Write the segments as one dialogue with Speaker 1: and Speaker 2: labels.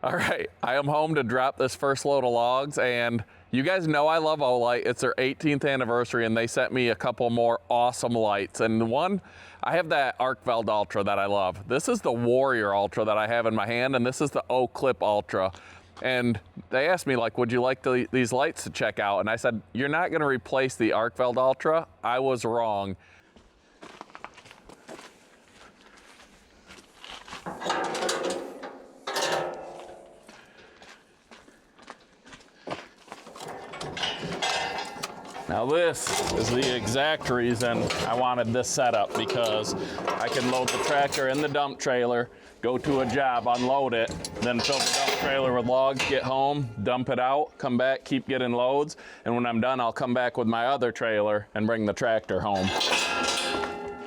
Speaker 1: All right, I am home to drop this first load of logs, and you guys know I love Olight. It's their 18th anniversary, and they sent me a couple more awesome lights. And one, I have that Arcveld Ultra that I love. This is the Warrior Ultra that I have in my hand, and this is the O Clip Ultra. And they asked me, like, would you like these lights to check out? And I said, you're not gonna replace the Arcveld Ultra. I was wrong. Now this is the exact reason I wanted this setup, because I can load the tractor in the dump trailer, go to a job, unload it, then fill the dump trailer with logs, get home, dump it out, come back, keep getting loads, and when I'm done, I'll come back with my other trailer and bring the tractor home.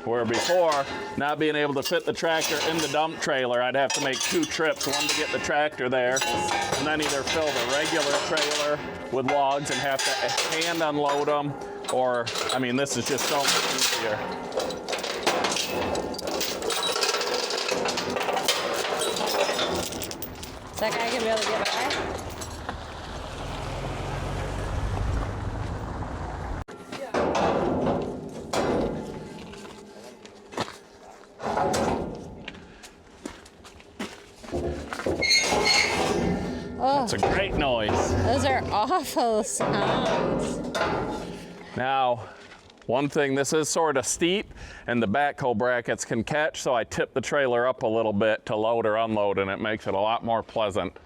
Speaker 1: Where before, not being able to fit the tractor in the dump trailer, I'd have to make 2 trips, one to get the tractor there, and then either fill the regular trailer with logs and have to hand unload them, or, I mean, this is just so much easier.
Speaker 2: Is that guy gonna be able to get by?
Speaker 1: That's a great noise.
Speaker 2: Those are awful sounds.
Speaker 1: Now, one thing, this is sort of steep and the backhoe brackets can catch, so I tip the trailer up a little bit to load or unload, and it makes it a lot more pleasant.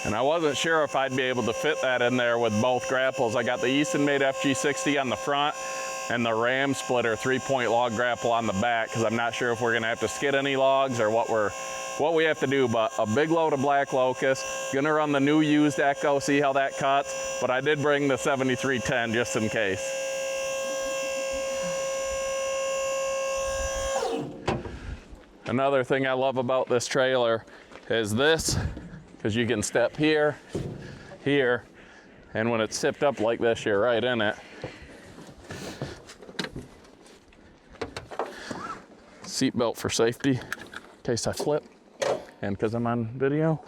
Speaker 1: And I wasn't sure if I'd be able to fit that in there with both grapples. I got the Eastonmade FG60 on the front and the Ram Splitter 3-point log grapple on the back, because I'm not sure if we're gonna have to skid any logs or what we have to do. But a big load of black locust, gonna run the new used Echo, see how that cuts, but I did bring the 7310 just in case. Another thing I love about this trailer is this, because you can step here, here, and when it's tipped up like this, you're right in it. Seatbelt for safety, in case I flip, and because I'm on video.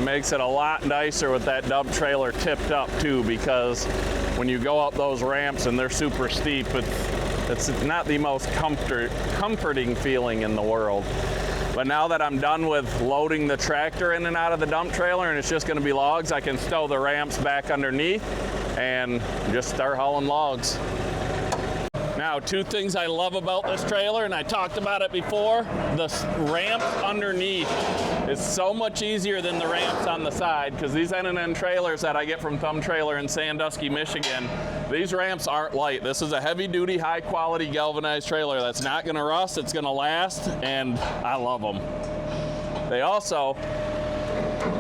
Speaker 1: Makes it a lot nicer with that dump trailer tipped up too, because when you go up those ramps and they're super steep, it's not the most comforting feeling in the world. But now that I'm done with loading the tractor in and out of the dump trailer and it's just gonna be logs, I can stow the ramps back underneath and just start hauling logs. Now, 2 things I love about this trailer, and I talked about it before, the ramp underneath is so much easier than the ramps on the side, because these N&N trailers that I get from Thumb Trailer in Sandusky, Michigan, these ramps aren't light. This is a heavy-duty, high-quality galvanized trailer that's not gonna rust, it's gonna last, and I love them. They also,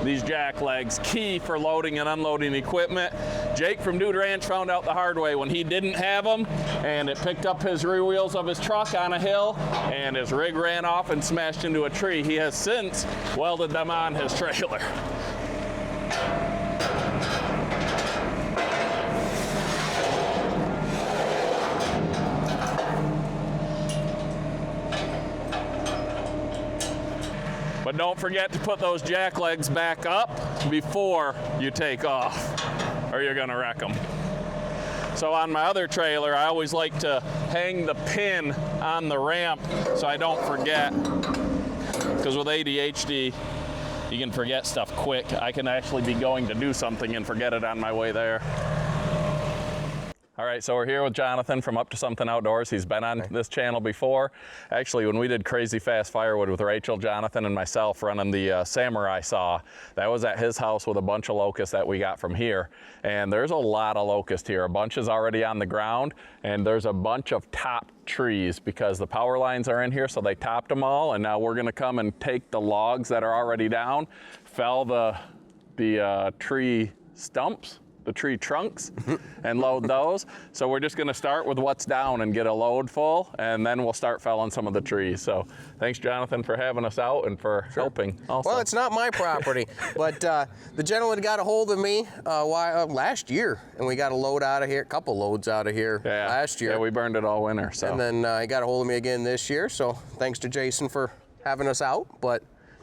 Speaker 1: these jack legs, key for loading and unloading equipment. Jake from Dude Ranch found out the hard way when he didn't have them, and it picked up his rear wheels of his truck on a hill, and his rig ran off and smashed into a tree. He has since welded them on his trailer. But don't forget to put those jack legs back up before you take off, or you're gonna wreck them. So on my other trailer, I always like to hang the pin on the ramp so I don't forget, because with ADHD, you can forget stuff quick. I can actually be going to do something and forget it on my way there. All right, so we're here with Jonathan from Up to Something Outdoors. He's been on this channel before. Actually, when we did Crazy Fast Firewood with Rachel, Jonathan, and myself running the Samurai Saw, that was at his house with a bunch of locusts that we got from here. And there's a lot of locust here. A bunch is already on the ground, and there's a bunch of top trees because the power lines are in here, so they topped them all. And now we're gonna come and take the logs that are already down, fell the tree stumps, the tree trunks, and load those. So we're just gonna start with what's down and get a load full, and then we'll start felling some of the trees. So thanks, Jonathan, for having us out and for helping also.
Speaker 3: Well, it's not my property, but the gentleman got a hold of me last year, and we got a load out of here, a couple loads out of here last year.
Speaker 1: Yeah, we burned it all winter. So.
Speaker 3: And then he got a hold of me again this year, so thanks to Jason for having us out, but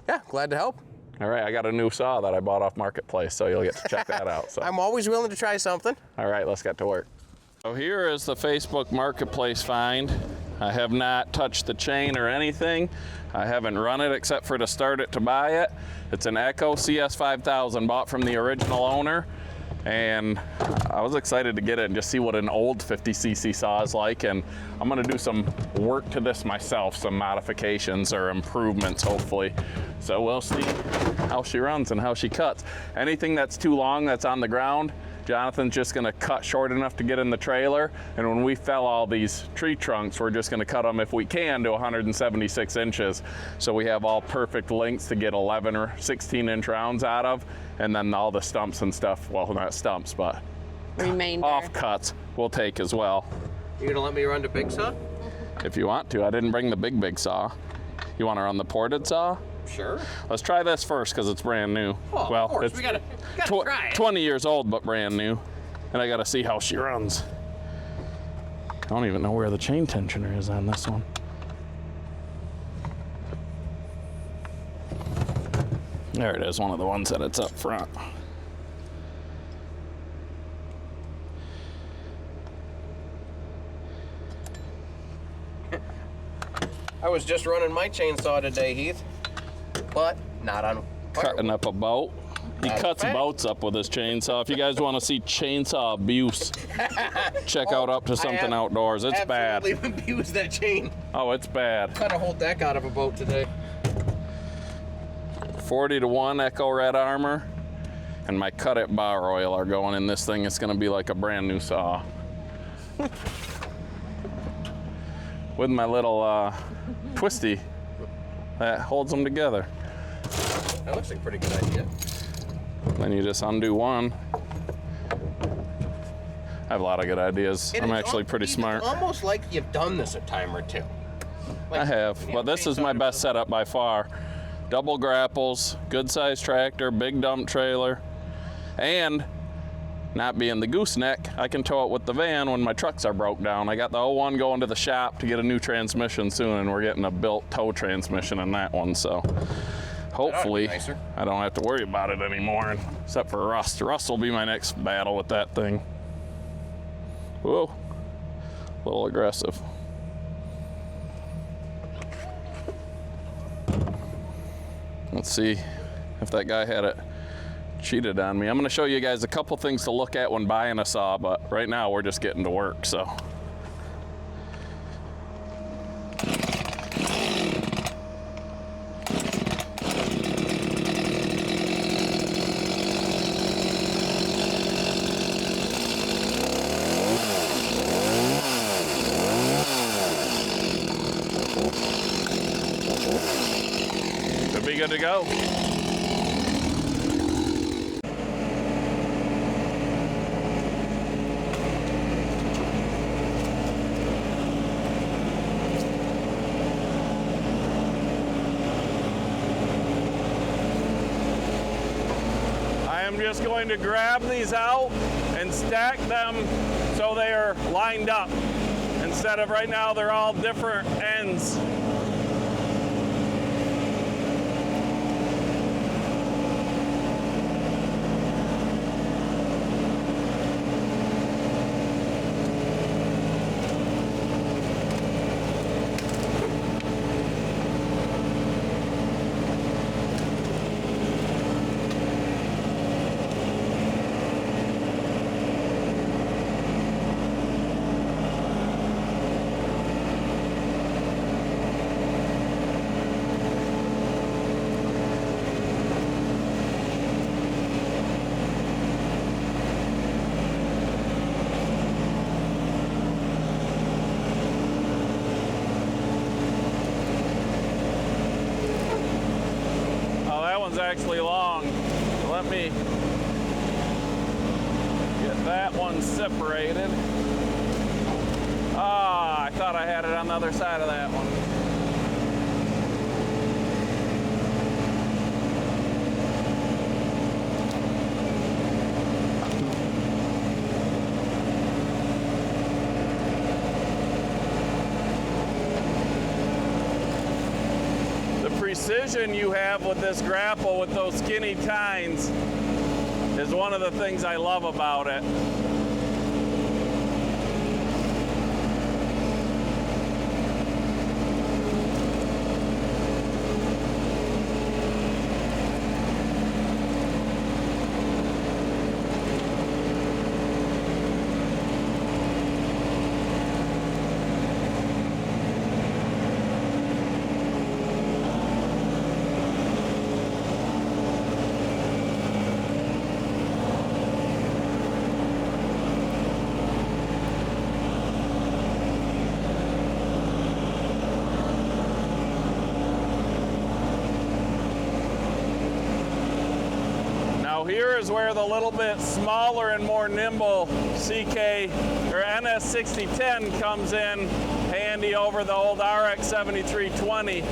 Speaker 3: yeah, glad to help.
Speaker 1: All right, I got a new saw that I bought off Marketplace, so you'll get to check that out. So.
Speaker 3: I'm always willing to try something.
Speaker 1: All right, let's get to work. So here is the Facebook Marketplace find. I have not touched the chain or anything. I haven't run it except for to start it to buy it. It's an Echo CS5000 bought from the original owner. And I was excited to get it and just see what an old 50cc saw is like. And I'm gonna do some work to this myself, some modifications or improvements, hopefully. So we'll see how she runs and how she cuts. Anything that's too long that's on the ground, Jonathan's just gonna cut short enough to get in the trailer. And when we fell all these tree trunks, we're just gonna cut them, if we can, to 176 inches. So we have all perfect lengths to get 11 or 16 inch rounds out of. And then all the stumps and stuff, well, not stumps, but
Speaker 2: Remainder.
Speaker 1: offcuts we'll take as well.
Speaker 3: You gonna let me run the big saw?
Speaker 1: If you want to. I didn't bring the big saw. You wanna run the ported saw?
Speaker 3: Sure.
Speaker 1: Let's try this first because it's brand new.
Speaker 3: Oh,
Speaker 1: well,
Speaker 3: of course,
Speaker 1: it's
Speaker 3: we gotta try it.
Speaker 1: 20 years old, but brand new. And I gotta see how she runs. I don't even know where the chain tensioner is on this one. There it is, one of the ones that it's up front.
Speaker 3: I was just running my chainsaw today, Heath, but not on fire.
Speaker 1: Cutting up a boat. He cuts boats up with his chainsaw. If you guys want to see chainsaw abuse, check out Up to Something Outdoors. It's bad.
Speaker 3: Absolutely abused that chain.
Speaker 1: Oh, it's bad.
Speaker 3: Cut a whole deck out of a boat today.
Speaker 1: 40-1 Echo Red Armor and my Cut It bar oil are going in this thing. It's going to be like a brand new saw. With my little twisty that holds them together.
Speaker 3: That looks like a pretty good idea.
Speaker 1: Then you just undo one. I have a lot of good ideas. I'm actually pretty smart.
Speaker 3: It's almost like you've done this a time or two.
Speaker 1: I have, but this is my best setup by far. Double grapples, good sized tractor, big dump trailer, and not being the gooseneck, I can tow it with the van when my trucks are broke down. I got the 01 going to the shop to get a new transmission soon, and we're getting a built tow transmission in that one, so hopefully I don't have to worry about it anymore, except for rust. Rust will be my next battle with that thing. Whoa, a little aggressive. Let's see if that guy had it cheated on me. I'm gonna show you guys a couple things to look at when buying a saw, but right now we're just getting to work, so. Should be good to go. I'm just going to grab these out and stack them so they are lined up. Instead of right now, they're all different ends. actually long. So let me get that one separated. Ah, I thought I had it on the other side of that one. Precision you have with this grapple with those skinny tines is one of the things I love about it. Here is where the little bit smaller and more nimble CK or NS6010 comes in handy over the old RX 7320.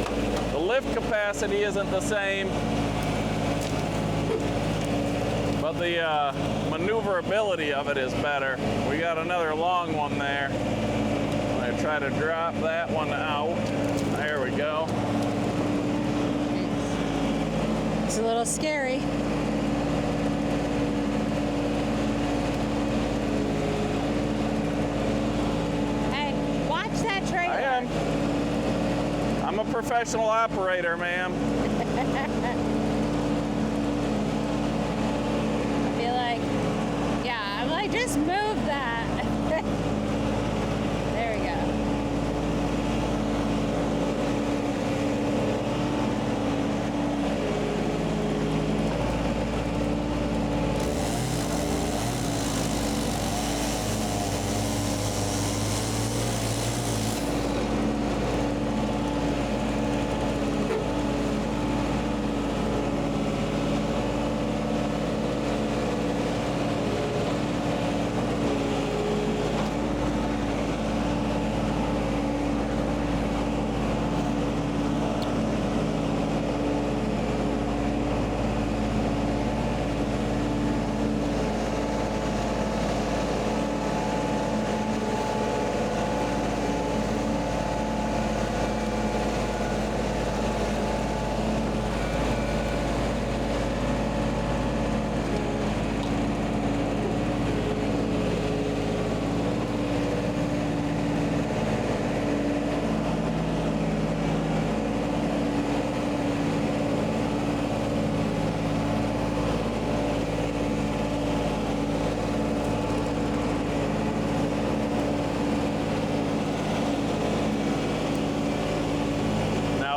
Speaker 1: The lift capacity isn't the same, but the maneuverability of it is better. We got another long one there. I'm gonna try to drop that one out. There we go.
Speaker 2: It's a little scary.
Speaker 1: I'm a professional operator, ma'am.
Speaker 2: I feel like, yeah, I'm like, just move that. There we go.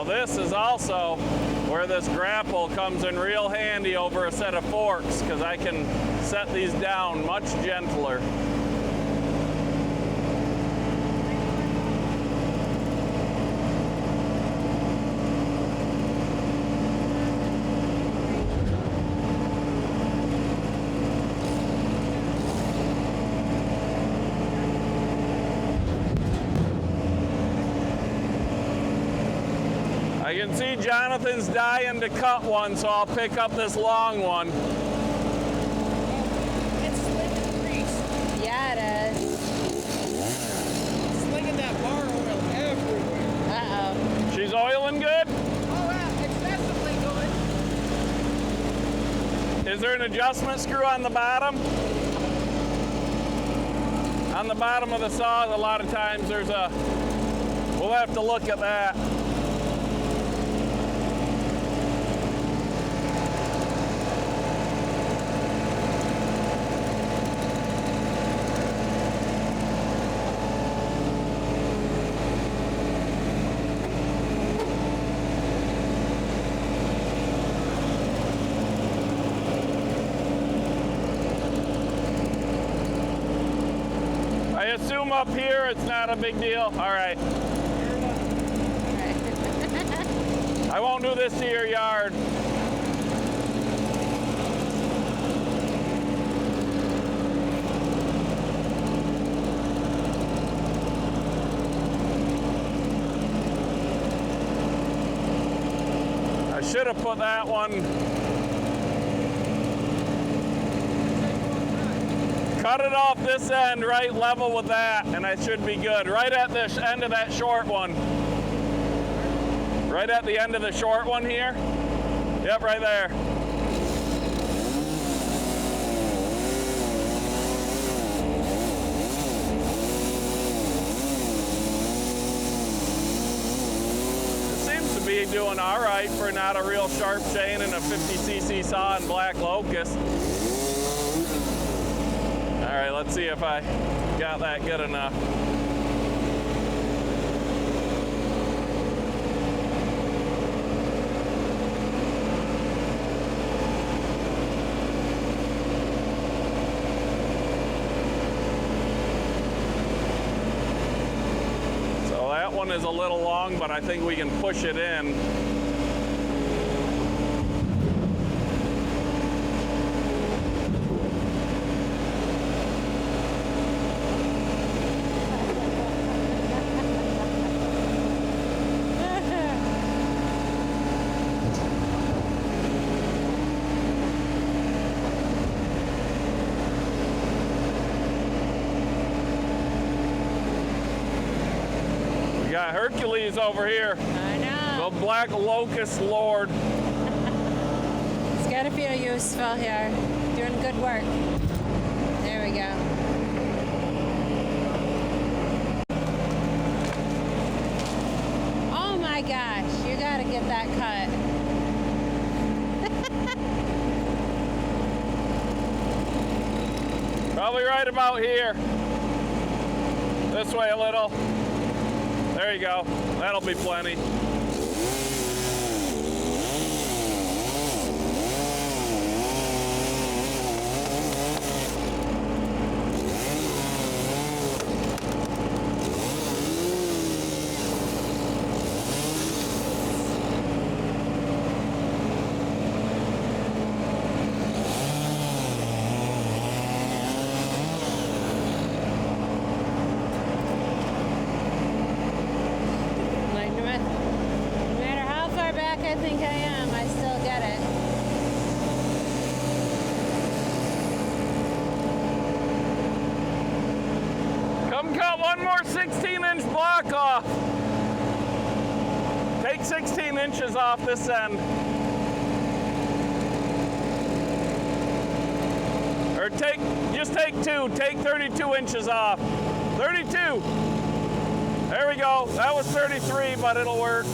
Speaker 1: This is also where this grapple comes in real handy over a set of forks, because I can set these down much gentler. I can see Jonathan's dying to cut one, so I'll pick up this long one.
Speaker 3: It's slinging grease.
Speaker 2: Yeah, it is.
Speaker 3: It's slinging that bar oil everywhere.
Speaker 2: Uh-oh.
Speaker 1: She's oiling good?
Speaker 3: Oh, yeah, excessively good.
Speaker 1: Is there an adjustment screw on the bottom? On the bottom of the saw, a lot of times there's a, we'll have to look at that. I assume up here it's not a big deal. All right. I won't do this to your yard. should have put that one. Cut it off this end, right level with that, and I should be good. Right at the end of that short one. Right at the end of the short one here. Yep, right there. Be doing all right for not a real sharp chain and a 50cc saw and black locust. All right, let's see if I got that good enough. One is a little long, but I think we can push it in. Hercules over here.
Speaker 2: I know.
Speaker 1: The black locust lord.
Speaker 2: It's got to feel useful here. Doing good work. There we go. Oh my gosh, you got to get that cut.
Speaker 1: Probably right about here. This way a little. There you go. That'll be plenty.
Speaker 2: I think I am. I still get it.
Speaker 1: Come cut one more 16-inch block off. Take 16 inches off this end. Or just take two. Take 32 inches off. 32. There we go. That was 33, but it'll work.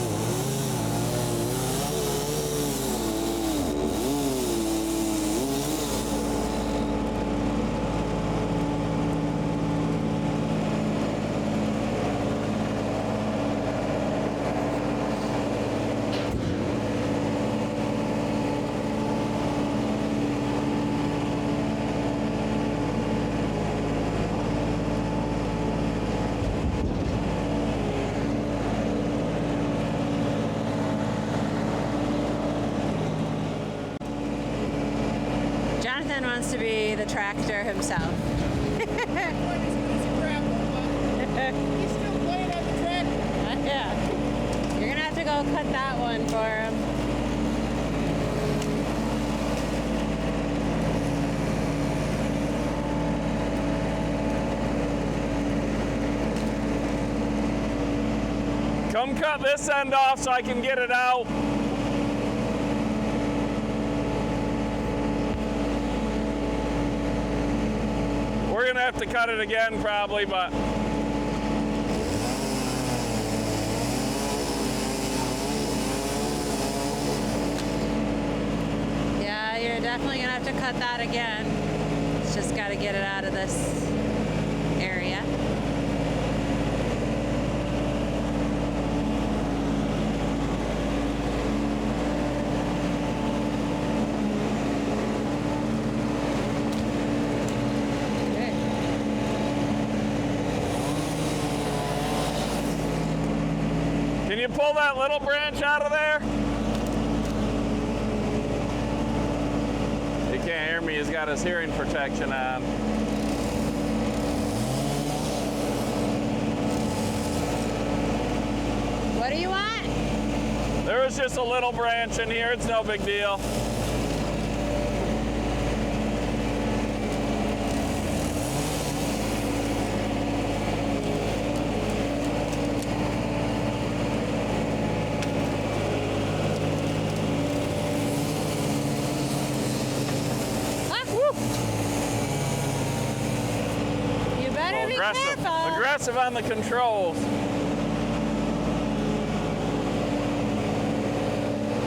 Speaker 2: Wants to be the tractor himself.
Speaker 4: He's still playing on the tractor.
Speaker 2: Yeah. You're gonna have to go cut that one for him.
Speaker 1: Come cut this end off so I can get it out. We're gonna have to cut it again probably, but
Speaker 2: yeah, you're definitely gonna have to cut that again. It's just gotta get it out of this area.
Speaker 1: can you pull that little branch out of there? He can't hear me, he's got his hearing protection on.
Speaker 2: What do you want?
Speaker 1: There was just a little branch in here. It's no big deal.
Speaker 2: You better be careful.
Speaker 1: Aggressive on the controls.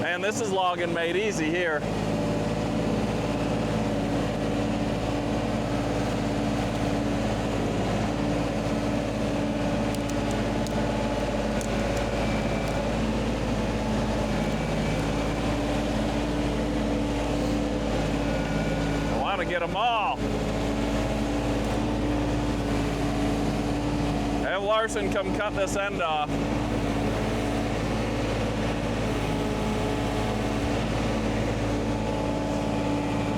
Speaker 1: Man, this is logging made easy here. I want to get them all. Have Larson come cut this end off.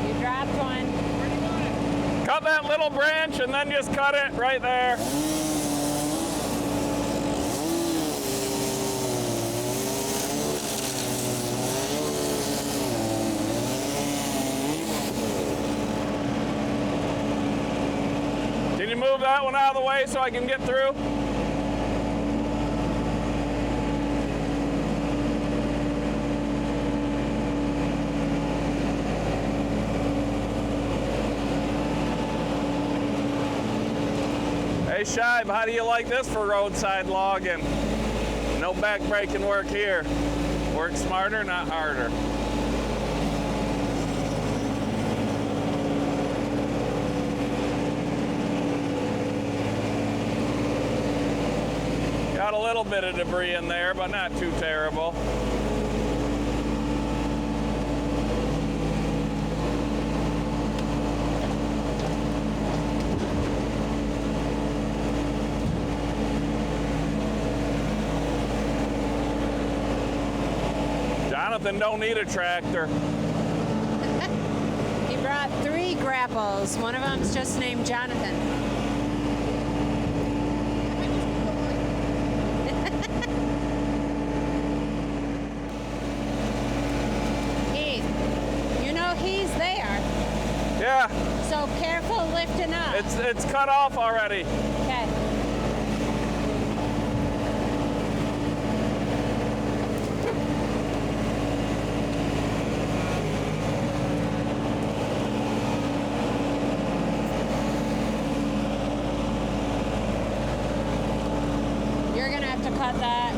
Speaker 2: You dropped one.
Speaker 1: Cut that little branch and then just cut it right there. Can you move that one out of the way so I can get through? Hey Shibe, how do you like this for roadside logging? No back-breaking work here. Work smarter, not harder. Got a little bit of debris in there, but not too terrible. Jonathan don't need a tractor.
Speaker 2: He brought 3 grapples. One of them's just named Jonathan. Heath, you know he's there.
Speaker 1: Yeah,
Speaker 2: So careful lifting up.
Speaker 1: it's cut off already.
Speaker 2: Okay. You're gonna have to cut that.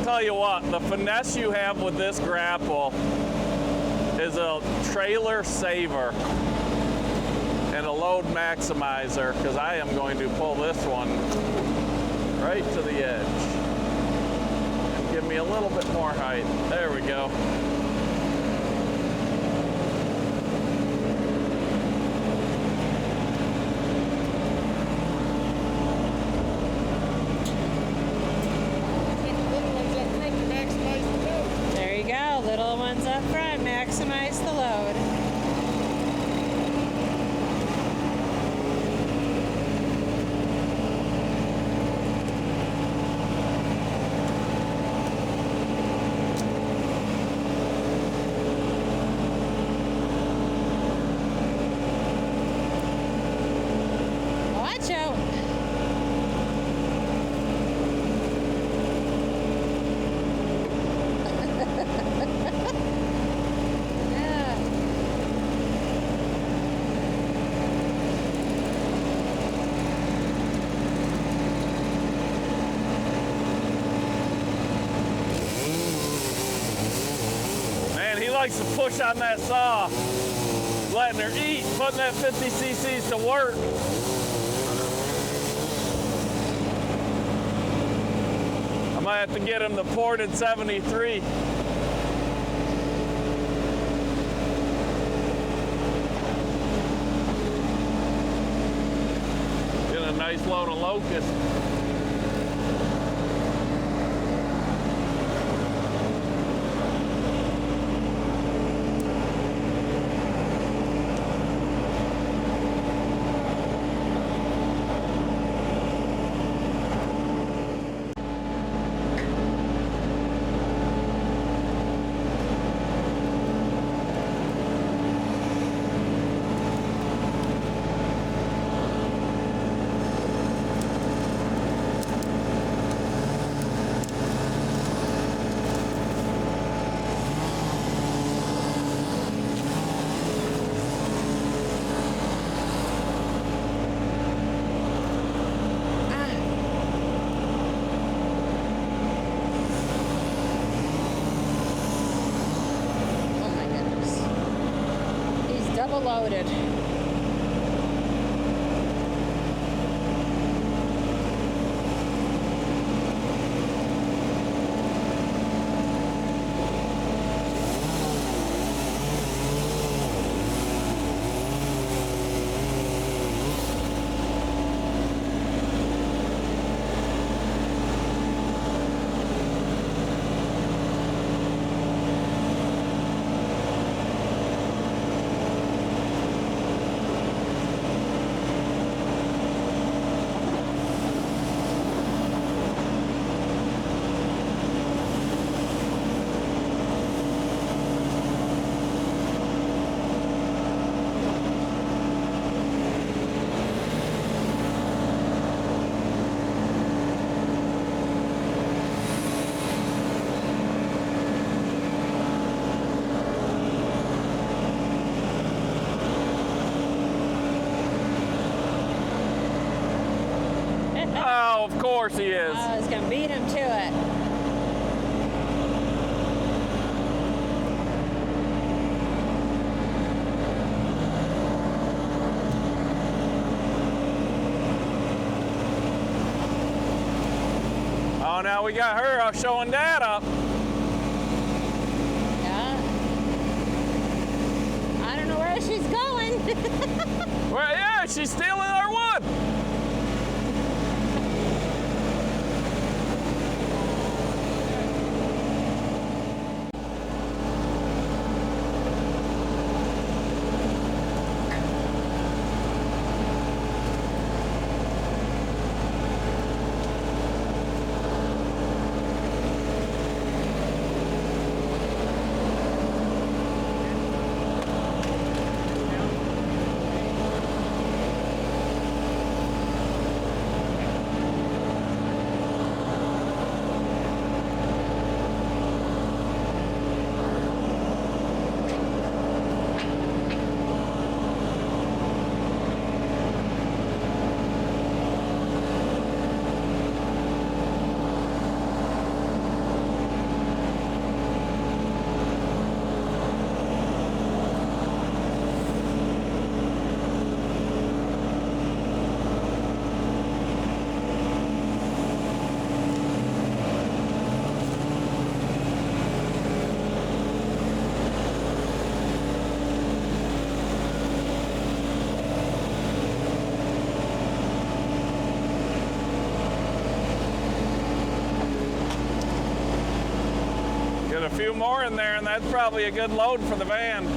Speaker 1: Tell you what, the finesse you have with this grapple is a trailer saver and a load maximizer, because I am going to pull this one right to the edge and give me a little bit more height. There we go. There you go, little ones up front, maximize the load. Watch out. Yeah. Man, he likes to push on that saw. Letting her eat, putting that 50 cc's to work. I might have to get him the ported 73. nice load of locust.
Speaker 2: Loaded.
Speaker 1: Oh, of course he is.
Speaker 2: I was gonna beat him to it.
Speaker 1: Oh, now we got her showing Dad up.
Speaker 2: Yeah. I don't know where she's going.
Speaker 1: Well, yeah, she's stealing our wood. Get a few more in there, and that's probably a good load for the van.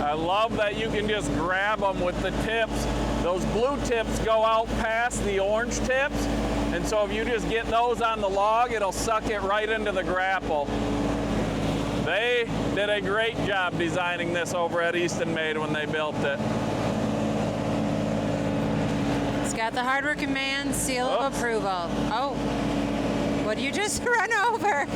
Speaker 1: I love that you can just grab them with the tips. Those blue tips go out past the orange tips, and so if you just get those on the log, it'll suck it right into the grapple. They did a great job designing this over at Eastonmade when they built it.
Speaker 2: It's got the hardworking man's seal of approval. Oh, what did you just run over?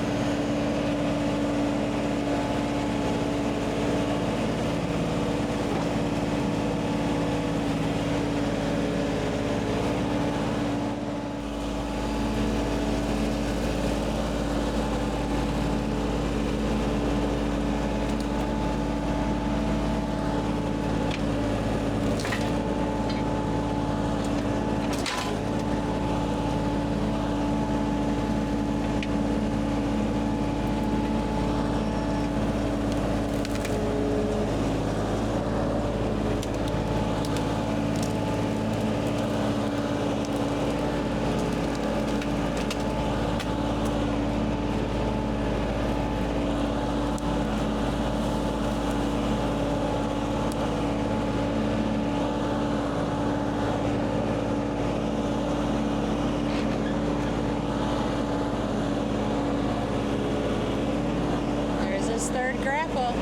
Speaker 2: word grapple.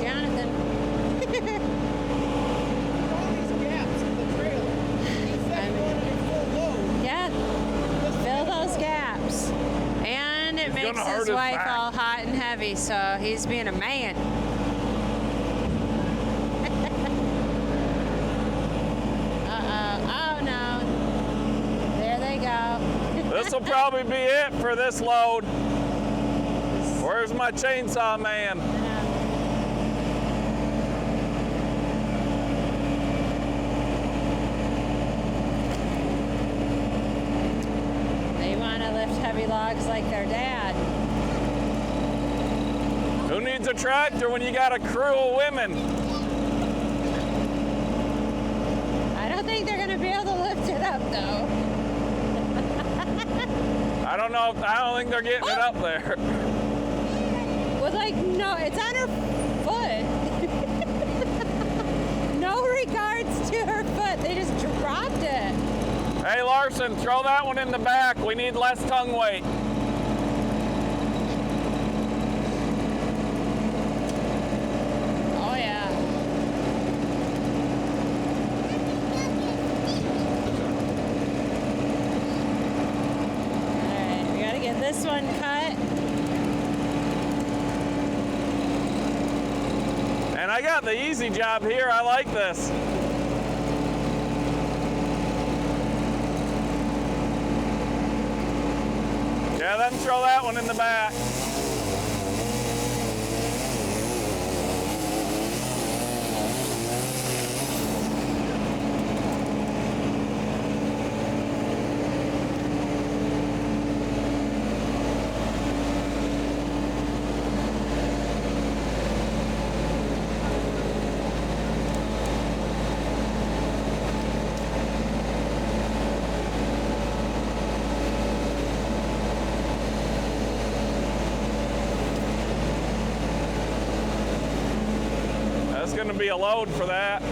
Speaker 2: Jonathan.
Speaker 4: All these gaps in the trailer. He said he wanted a full load.
Speaker 2: Yeah, fill those gaps. And it makes
Speaker 1: gonna hurt
Speaker 2: his
Speaker 1: his
Speaker 2: wife
Speaker 1: back.
Speaker 2: all hot and heavy, so he's being a man. Oh no. There they go.
Speaker 1: This will probably be it for this load. Where's my chainsaw man?
Speaker 2: They want to lift heavy logs like their dad.
Speaker 1: Who needs a tractor when you got a crew of women?
Speaker 2: I don't think they're going to be able to lift it up, though.
Speaker 1: I don't think they're getting it up there.
Speaker 2: Well, like, no, it's on her foot. No regards to her foot. They just dropped it.
Speaker 1: Hey Larson, throw that one in the back. We need less tongue weight.
Speaker 2: Oh, yeah. All right, we got to get this one cut.
Speaker 1: And I got the easy job here. I like this. Yeah, then throw that one in the back. That's going to be a load for that.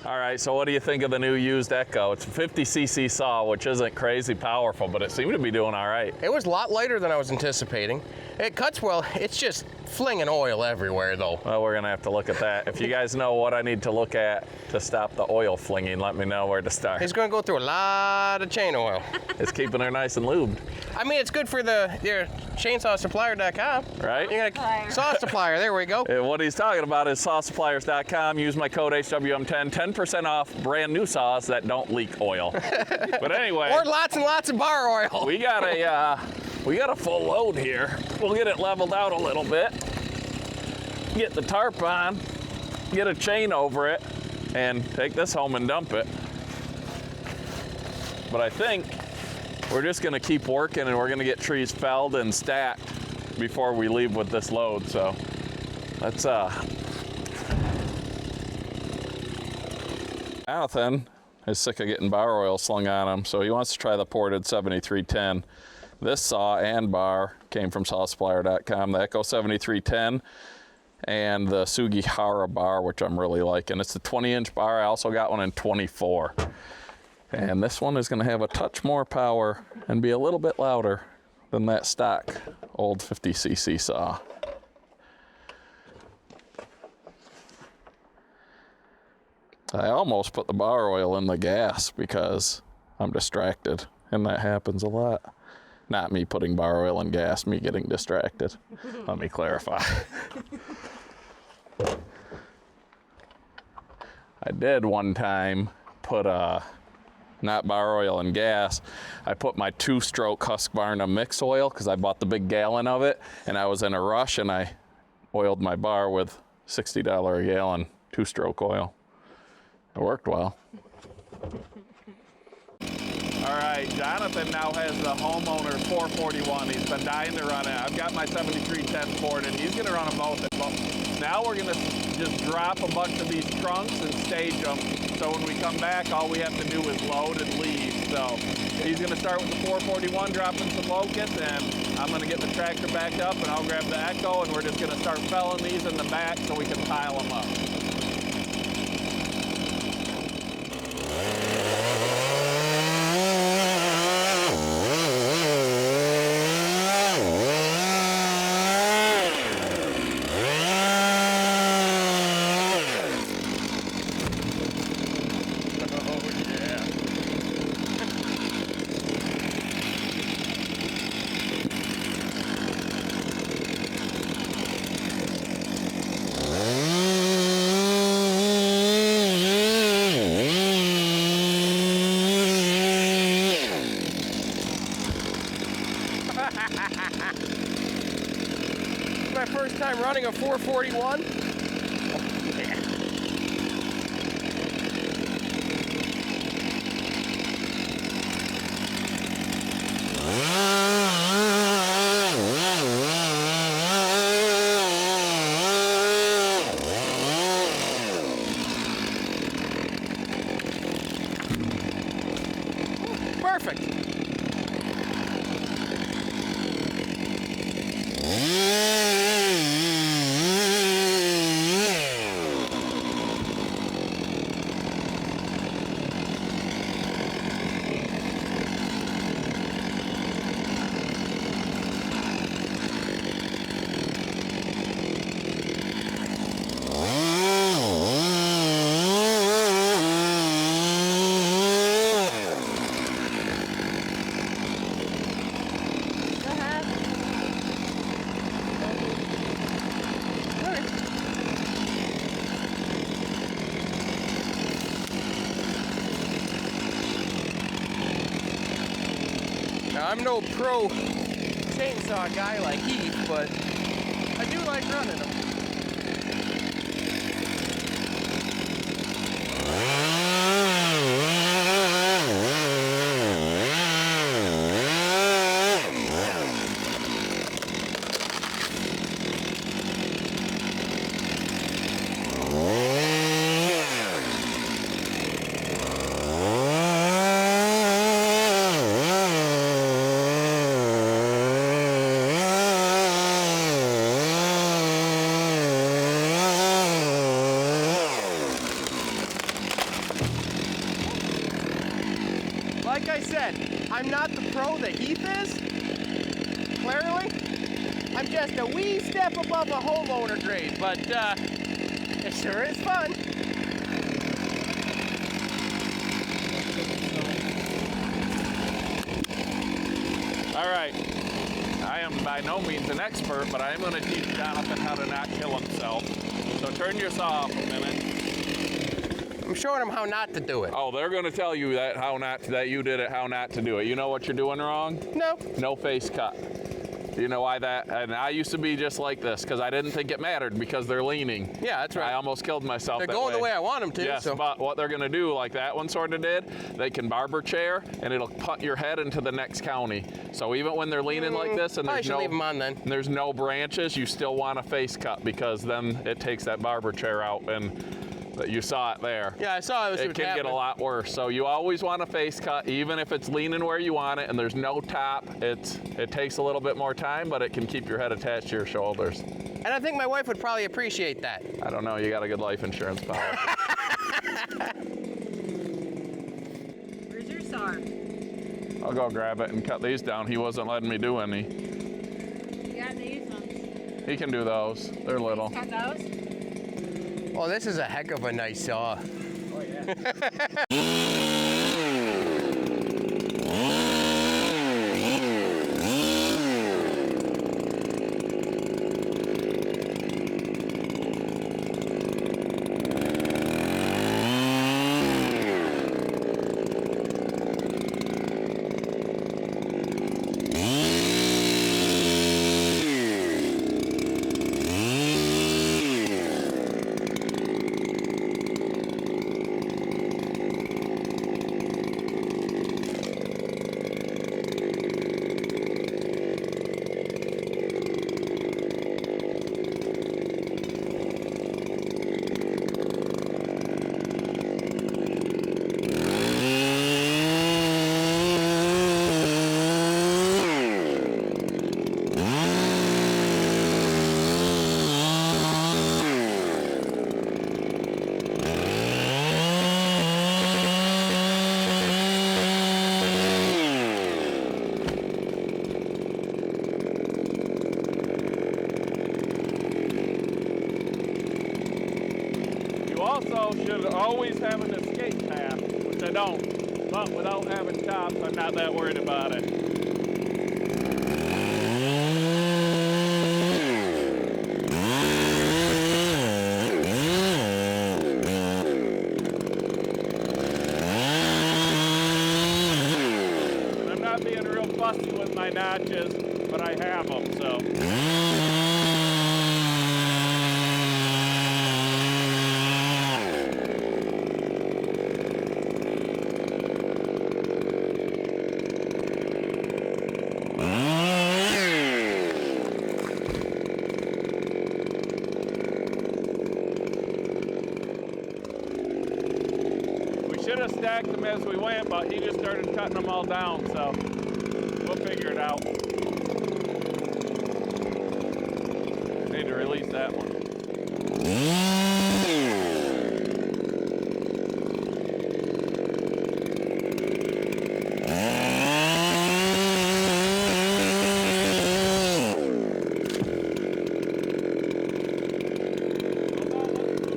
Speaker 1: All right, so what do you think of the new used Echo? It's a 50cc saw, which isn't crazy powerful, but it seemed to be doing all right.
Speaker 3: It was a lot lighter than I was anticipating. It cuts well. It's just flinging oil everywhere, though.
Speaker 1: Well, we're gonna have to look at that. If you guys know what I need to look at to stop the oil flinging, let me know where to start.
Speaker 3: It's going to go through a lot of chain oil.
Speaker 1: It's keeping her nice and lubed,
Speaker 3: I mean, it's good for your chainsawsupplier.com.
Speaker 1: right?
Speaker 3: You're gonna saw supplier. There we go.
Speaker 1: And what he's talking about is sawsuppliers.com. Use my code HWM10, 10% off brand new saws that don't leak oil. But anyway,
Speaker 3: Or lots and lots of bar oil.
Speaker 1: we got a full load here. We'll get it leveled out a little bit, get the tarp on, get a chain over it, and take this home and dump it. But I think we're just gonna keep working and we're gonna get trees felled and stacked before we leave with this load. So let's Jonathan is sick of getting bar oil slung on him, so he wants to try the ported 7310. This saw and bar came from sawsupplier.com, the Echo 7310 and the Sugihara bar, which I'm really liking. It's a 20-inch bar. I also got one in 24. And this one is gonna have a touch more power and be a little bit louder than that stock old 50cc saw. I almost put the bar oil in the gas because I'm distracted, and that happens a lot. Not me putting bar oil in gas, me getting distracted. Let me clarify. I did one time put not bar oil and gas. I put my 2-stroke Husqvarna mix oil because I bought the big gallon of it, and I was in a rush, and I oiled my bar with $60 a gallon 2-stroke oil. It worked well. All right, Jonathan now has the homeowner 441. He's been dying to run it. I've got my 7310 Ford, and he's gonna run them both at Now we're gonna just drop a bunch of these trunks and stage them. So when we come back, all we have to do is load and leave. So he's gonna start with the 441, dropping some locusts, and I'm gonna get the tractor back up and I'll grab the Echo, and we're just gonna start felling these in the back so we can pile them up.
Speaker 3: My first time running a 441. Perfect. Now, I'm no pro chainsaw guy like Heath, but I do like running them. Like I said, I'm not the pro that Heath is, clearly. I'm just a wee step above a homeowner grade, but it sure is fun.
Speaker 1: All right, I am by no means an expert, but I am going to teach Jonathan how to not kill himself. So turn your saw off a minute.
Speaker 3: I'm showing him how not to do it.
Speaker 1: Oh, they're going to tell you that that you did it, how not to do it. You know what you're doing wrong?
Speaker 3: No.
Speaker 1: No face cut. Do you know why that? And I used to be just like this because I didn't think it mattered because they're leaning.
Speaker 3: Yeah, that's right.
Speaker 1: I almost killed myself.
Speaker 3: They're
Speaker 1: that
Speaker 3: going
Speaker 1: way.
Speaker 3: the way I want them to.
Speaker 1: Yes,
Speaker 3: so.
Speaker 1: but what they're going to do, like that one sort of did, they can barber chair and it'll punt your head into the next county. So even when they're leaning like this and
Speaker 3: I
Speaker 1: there's
Speaker 3: should leave them on then.
Speaker 1: there's no branches, you still want a face cut because then it takes that barber chair out, and you saw it there.
Speaker 3: Yeah, I saw it.
Speaker 1: It can get a lot worse. So you always want a face cut, even if it's leaning where you want it and there's no top. It takes a little bit more time, but it can keep your head attached to your shoulders.
Speaker 3: And I think my wife would probably appreciate that.
Speaker 1: I don't know, you got a good life insurance policy.
Speaker 2: Where's your saw?
Speaker 1: I'll go grab it and cut these down. He wasn't letting me do any.
Speaker 2: You got these ones.
Speaker 1: He can do those. They're little.
Speaker 2: Cut those?
Speaker 3: Oh, this is a heck of a nice saw.
Speaker 2: Oh, yeah.
Speaker 1: also should always have an escape path, which I don't. But without having chops, I'm not that worried about it. And I'm not being real fussy with my notches, but I have them, so. Should have stacked them as we went, but he just started cutting them all down, so we'll figure it out. Need to release that one.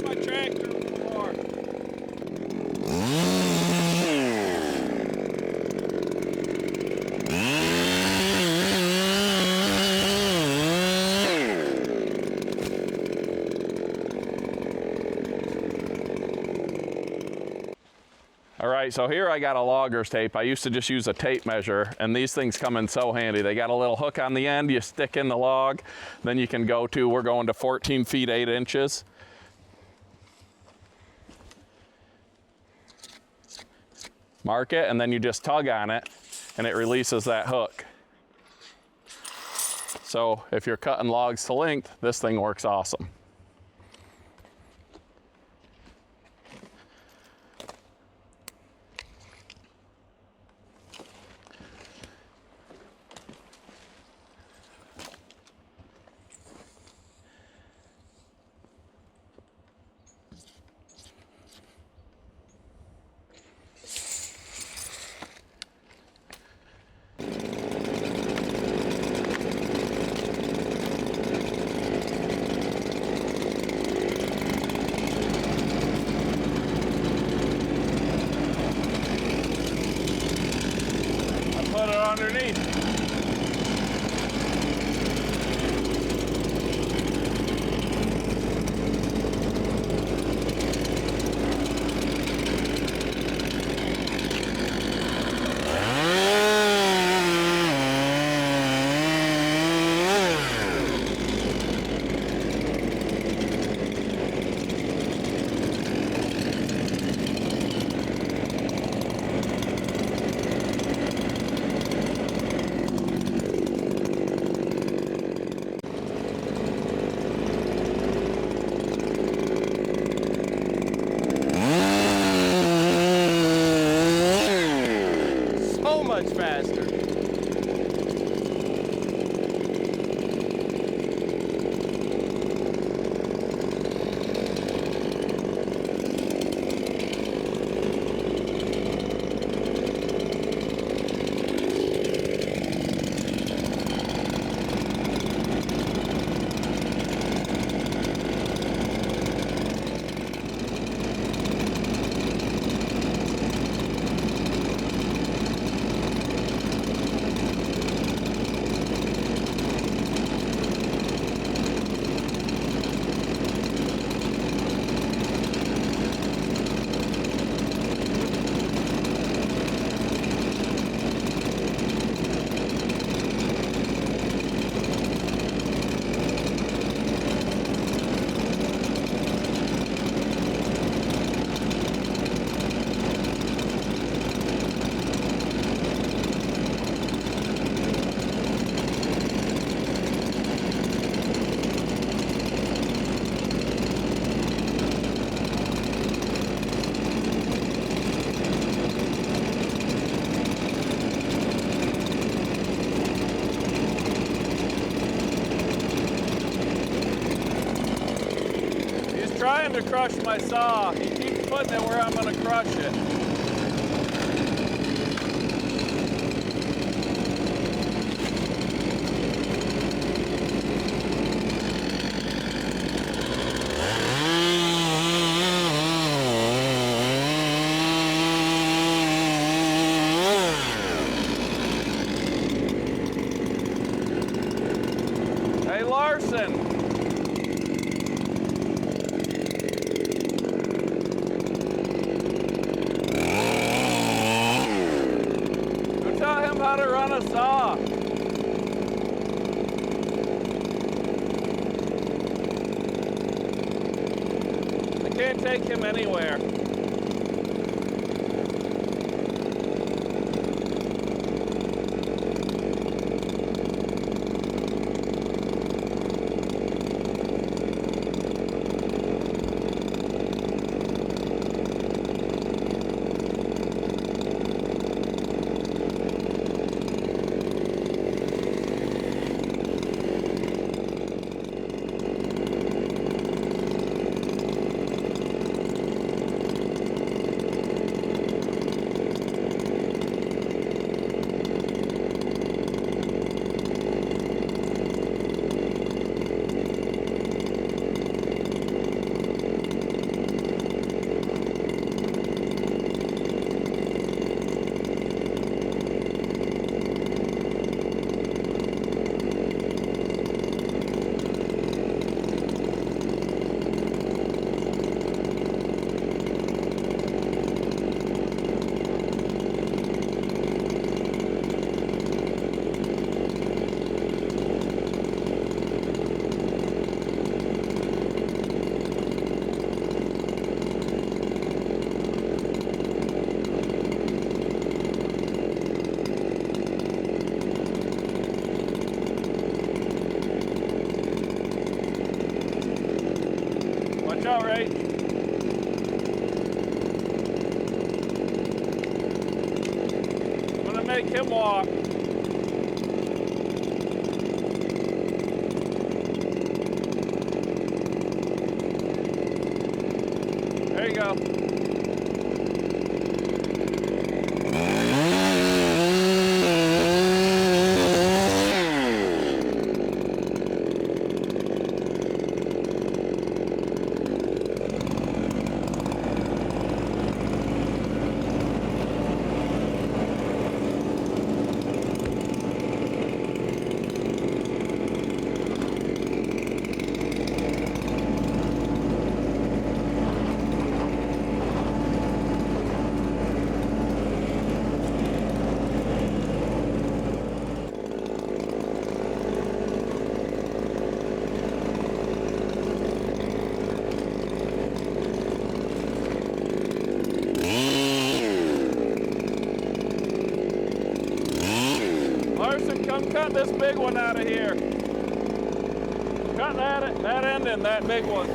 Speaker 1: My tractor more. All right, so here I got a logger's tape. I used to just use a tape measure, and these things come in so handy. They got a little hook on the end, you stick in the log, then you can go to, we're going to 14 feet 8 inches. Mark it, and then you just tug on it, and it releases that hook. So if you're cutting logs to length, this thing works awesome. Put it underneath.
Speaker 3: Much faster. Trying to crush my saw. He keeps putting it where I'm going to crush it.
Speaker 1: gotta run a saw. I can't take him anywhere. Watch out, Ray. I'm gonna make him walk. There you go. Larson, come cut this big one out of here. Cut that end in that big one.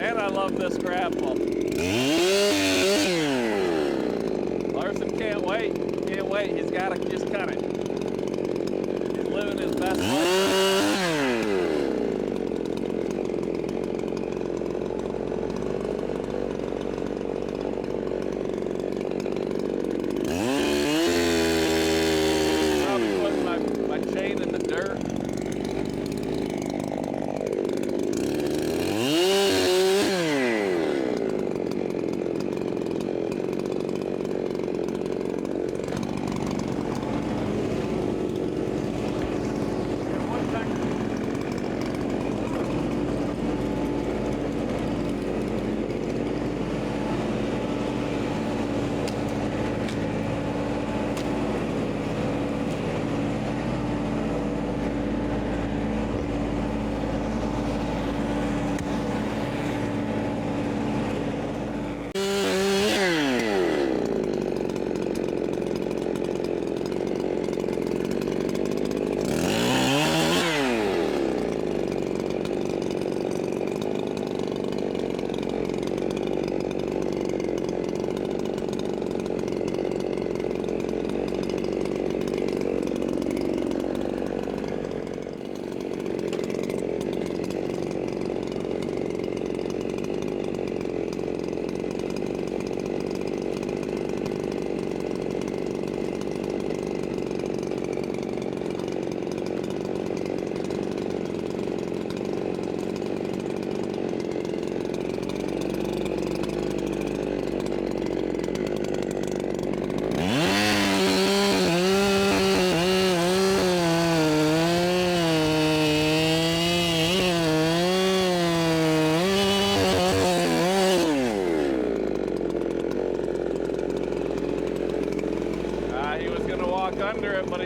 Speaker 1: And I love this grapple. Larson can't wait. Can't wait. He's got to just kind of, he's living his best life. Probably putting my chain in the dirt.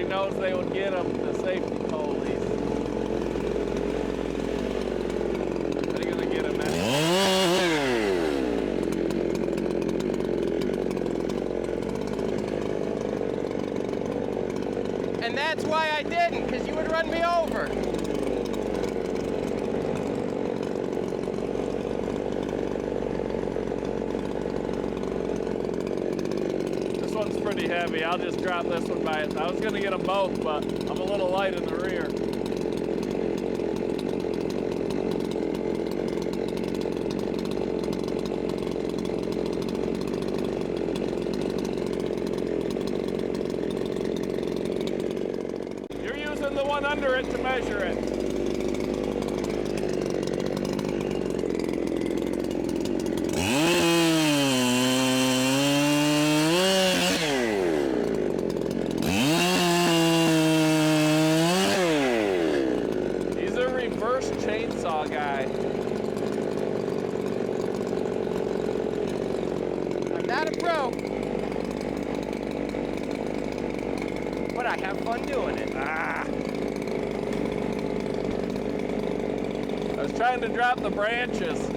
Speaker 1: Everybody knows they would get them, the safety pulleys. They're gonna get them
Speaker 3: And that's why I didn't, because you would run me over.
Speaker 1: This one's pretty heavy. I'll just drop this one by it. I was gonna get them both, but I'm a little light in the rear. You're using the one under it to measure it. Chainsaw guy.
Speaker 3: I'm not a pro, but I have fun doing it.
Speaker 1: I was trying to drop the branches.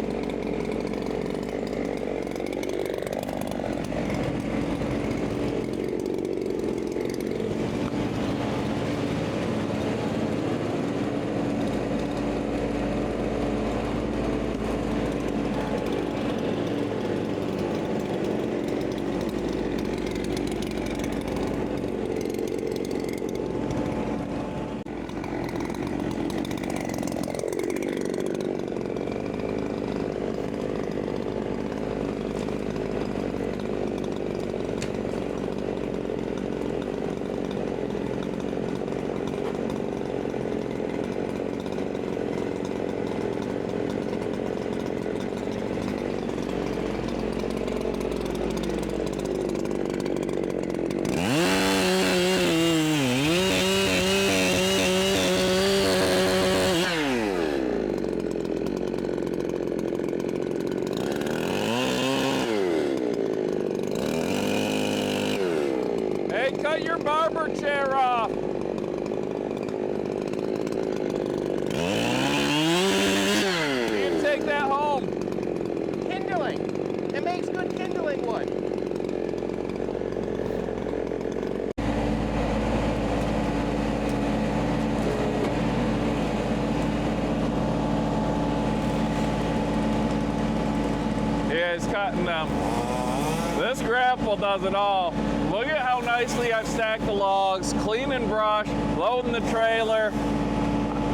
Speaker 1: Hey, cut your barber chair off. You can take that home.
Speaker 3: Kindling. It makes good kindling wood.
Speaker 1: Yeah, he's cutting them. This grapple does it all. Look at how nicely I've stacked the logs, clean and brush, loading the trailer.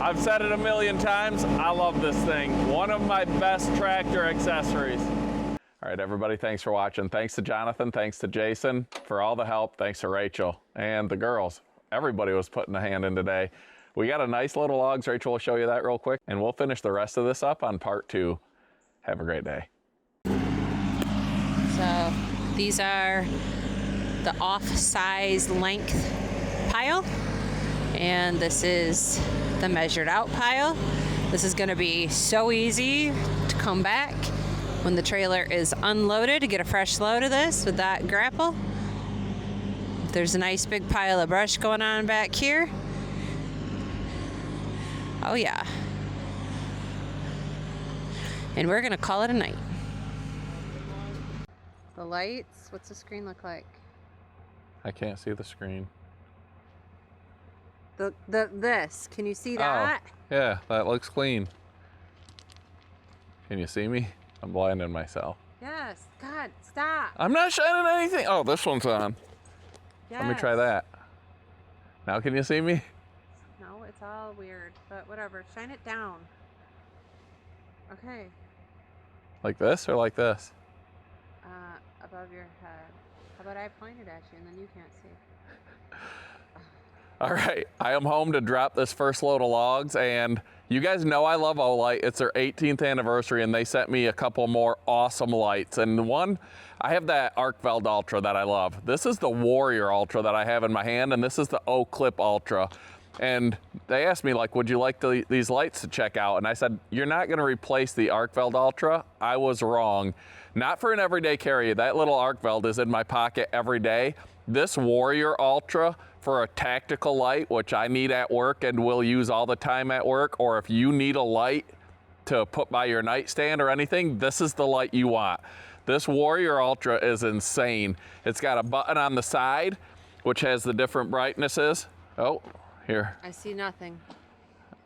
Speaker 1: I've said it a million times, I love this thing. One of my best tractor accessories. All right, everybody, thanks for watching. Thanks to Jonathan, thanks to Jason for all the help. Thanks to Rachel and the girls. Everybody was putting a hand in today. We got a nice load of logs. Rachel will show you that real quick, and we'll finish the rest of this up on part 2. Have a great day.
Speaker 2: So these are the off-size length pile, and this is the measured out pile. This is going to be so easy to come back when the trailer is unloaded to get a fresh load of this with that grapple. There's a nice big pile of brush going on back here. Oh yeah. And we're going to call it a night. The lights, what's the screen look like?
Speaker 1: I can't see the screen.
Speaker 2: This, can you see that?
Speaker 1: Oh, yeah, that looks clean. Can you see me? I'm blinding myself.
Speaker 2: Yes, God, stop.
Speaker 1: I'm not shining anything. Oh, this one's on.
Speaker 2: Yes.
Speaker 1: Let me try that. Now can you see me?
Speaker 2: No, it's all weird, but whatever. Shine it down. Okay.
Speaker 1: Like this or like this?
Speaker 2: Above your head. How about I pointed at you and then you can't see?
Speaker 1: All right, I am home to drop this first load of logs, and you guys know I love Olight. It's their 18th anniversary, and they sent me a couple more awesome lights. And one, I have that Arcveld Ultra that I love. This is the Warrior Ultra that I have in my hand, and this is the Oak Clip Ultra. And they asked me, like, would you like these lights to check out? And I said, you're not gonna replace the Arcveld Ultra. I was wrong. Not for an everyday carry. That little Arcveld is in my pocket every day. This Warrior Ultra for a tactical light, which I need at work and will use all the time at work, or if you need a light to put by your nightstand or anything, this is the light you want. This Warrior Ultra is insane. It's got a button on the side, which has the different brightnesses. Oh, here.
Speaker 2: I see nothing.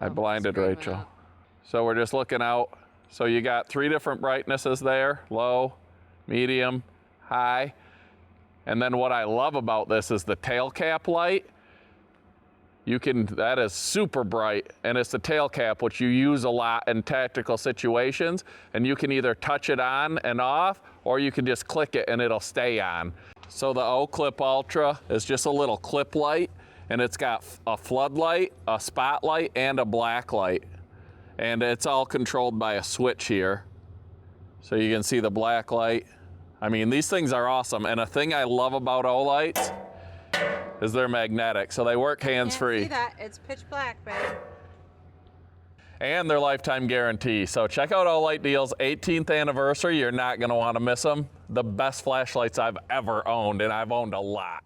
Speaker 1: I blinded
Speaker 2: screen went
Speaker 1: Rachel.
Speaker 2: out.
Speaker 1: So we're just looking out. So you got 3 different brightnesses there, low, medium, high. And then what I love about this is the tail cap light. That is super bright, and it's the tail cap, which you use a lot in tactical situations, and you can either touch it on and off, or you can just click it and it'll stay on. So the O-Clip Ultra is just a little clip light, and it's got a floodlight, a spotlight, and a black light. And it's all controlled by a switch here. So you can see the black light. I mean, these things are awesome, and a thing I love about O-Lights is they're magnetic, so they work hands-free.
Speaker 2: See that? It's pitch black, babe.
Speaker 1: And they're lifetime guarantee. So check out O-Light Deals 18th anniversary. You're not gonna wanna miss them. The best flashlights I've ever owned, and I've owned a lot.